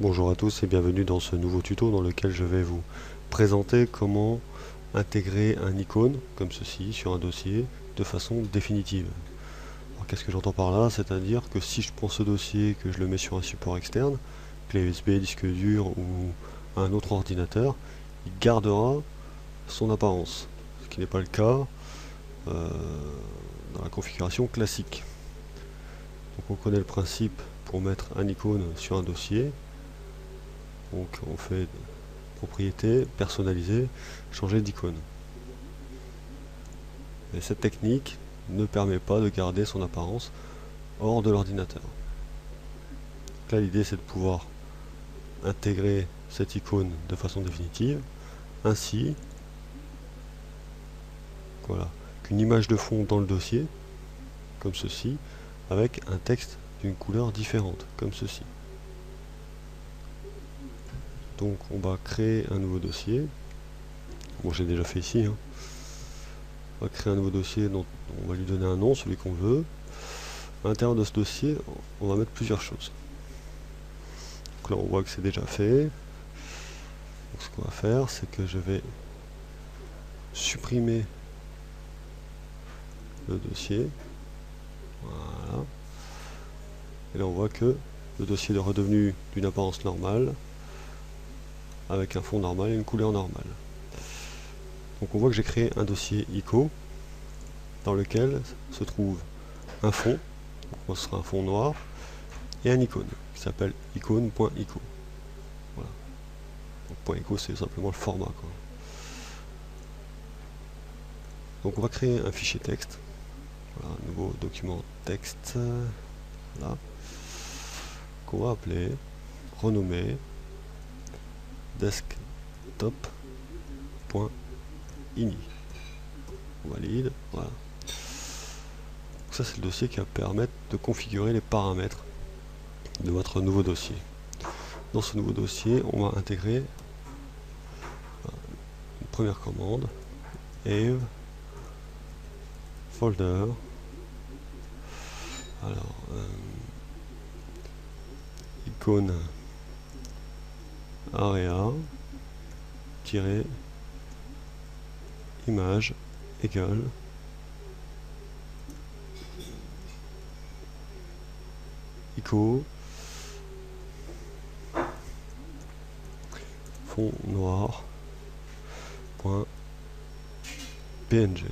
Bonjour à tous et bienvenue dans ce nouveau tuto dans lequel je vais vous présenter comment intégrer un icône comme ceci sur un dossier de façon définitive. Alors qu'est-ce que j'entends par là? C'est-à-dire que si je prends ce dossier, que je le mets sur un support externe, clé USB, disque dur ou un autre ordinateur, il gardera son apparence, ce qui n'est pas le cas dans la configuration classique. Donc on connaît le principe pour mettre un icône sur un dossier. Donc on fait propriété, personnaliser, changer d'icône. Et cette technique ne permet pas de garder son apparence hors de l'ordinateur. Là l'idée c'est de pouvoir intégrer cette icône de façon définitive, ainsi voilà, qu'une image de fond dans le dossier, comme ceci, avec un texte d'une couleur différente, comme ceci. Donc on va créer un nouveau dossier. Bon, j'ai déjà fait ici. On va créer un nouveau dossier dont on va lui donner un nom, celui qu'on veut. À l'intérieur de ce dossier, on va mettre plusieurs choses. Donc là, on voit que c'est déjà fait. Donc, ce qu'on va faire, c'est que je vais supprimer le dossier. Voilà. Et là, on voit que le dossier est redevenu d'une apparence normale, avec un fond normal et une couleur normale. Donc on voit que j'ai créé un dossier ICO dans lequel se trouve un fond, donc ce sera un fond noir, et un icône qui s'appelle icône.ico. Voilà. Donc .ico c'est simplement le format, quoi. Donc on va créer un fichier texte. Voilà, un nouveau document texte. Voilà. Qu'on va appeler, renommer desktop.ini. On valide, voilà. Donc ça c'est le dossier qui va permettre de configurer les paramètres de votre nouveau dossier. Dans ce nouveau dossier, on va intégrer une première commande, have folder, alors icône area image égale ico fond noir point png.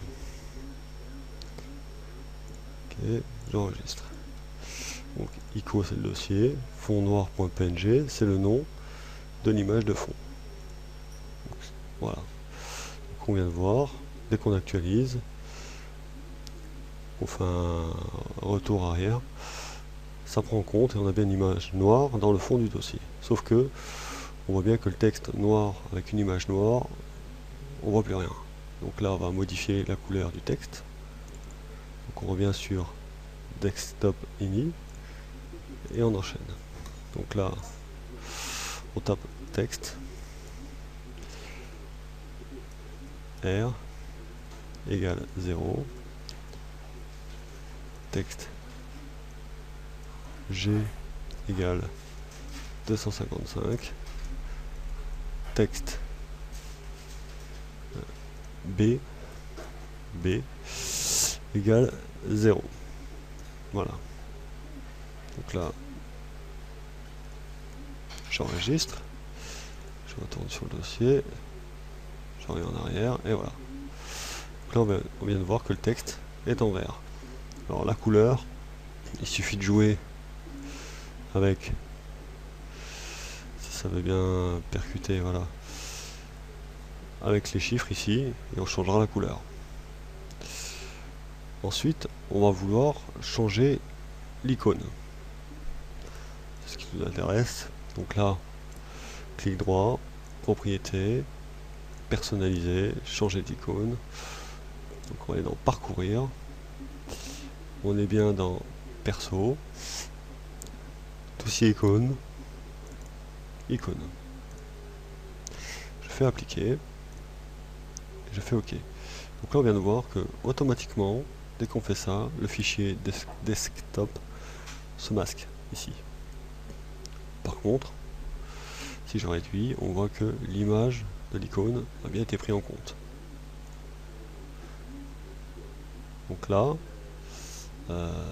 Ok, j'enregistre. Donc ico c'est le dossier, fond noir.png c'est le nom de l'image de fond. Donc, voilà. Donc on vient de voir, dès qu'on actualise, on fait un retour arrière, ça prend en compte et on a bien une image noire dans le fond du dossier. Sauf que on voit bien que le texte noir avec une image noire, on voit plus rien. Donc là on va modifier la couleur du texte. Donc on revient sur desktop ini et on enchaîne. Donc là on tape texte R égale 0, texte G égale 255, texte B égale 0. Voilà. Donc là, j'enregistre, je retourne sur le dossier, je reviens en arrière, et voilà. Donc là, on vient de voir que le texte est en vert. Alors la couleur, il suffit de jouer avec, si ça veut bien percuter, voilà, avec les chiffres ici, et on changera la couleur. Ensuite, on va vouloir changer l'icône. C'est ce qui nous intéresse. Donc là, clic droit, propriété, personnaliser, changer d'icône. Donc on va aller dans parcourir. On est bien dans perso, dossier icône, icône. Je fais appliquer, et je fais OK. Donc là on vient de voir que automatiquement, dès qu'on fait ça, le fichier desktop se masque ici. Par contre, Si je réduis, on voit que l'image de l'icône a bien été prise en compte. Donc là,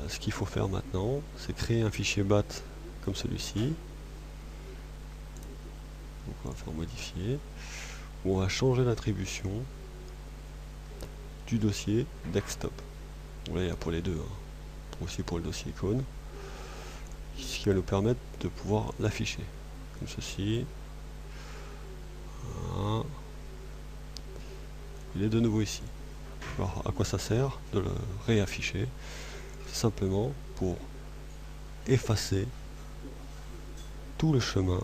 ce qu'il faut faire maintenant, c'est créer un fichier BAT comme celui-ci. Donc on va faire modifier, où on va changer l'attribution du dossier desktop. Donc là il y a pour les deux, hein. Aussi pour le dossier icône, ce qui va nous permettre de pouvoir l'afficher comme ceci. Voilà. Il est de nouveau ici. Alors à quoi ça sert de le réafficher? C'est simplement pour effacer tout le chemin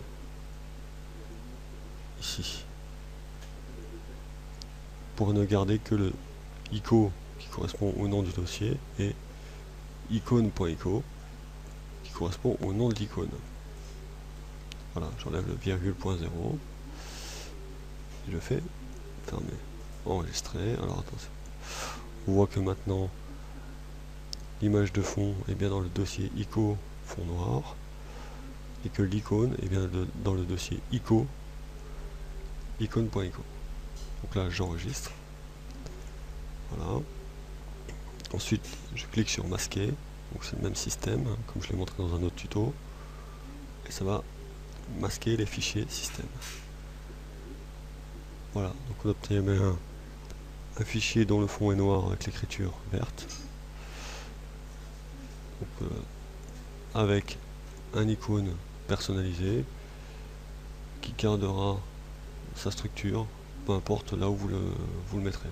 ici, pour ne garder que le ICO qui correspond au nom du dossier et icône.ico qui correspond au nom de l'icône. Voilà, j'enlève le virgule.0, je le fais, fermer, enregistrer. Alors attention, on voit que maintenant l'image de fond est bien dans le dossier ICO fond noir et que l'icône est bien dans le dossier ICO icône.ico. Donc là j'enregistre. Voilà. Ensuite je clique sur masquer, donc c'est le même système comme je l'ai montré dans un autre tuto, et ça va masquer les fichiers système. Voilà, donc on obtient un fichier dont le fond est noir avec l'écriture verte, donc, avec un icône personnalisé qui gardera sa structure, peu importe là où vous le mettrez.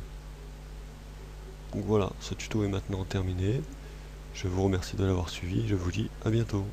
Donc voilà, ce tuto est maintenant terminé. Je vous remercie de l'avoir suivi, je vous dis à bientôt.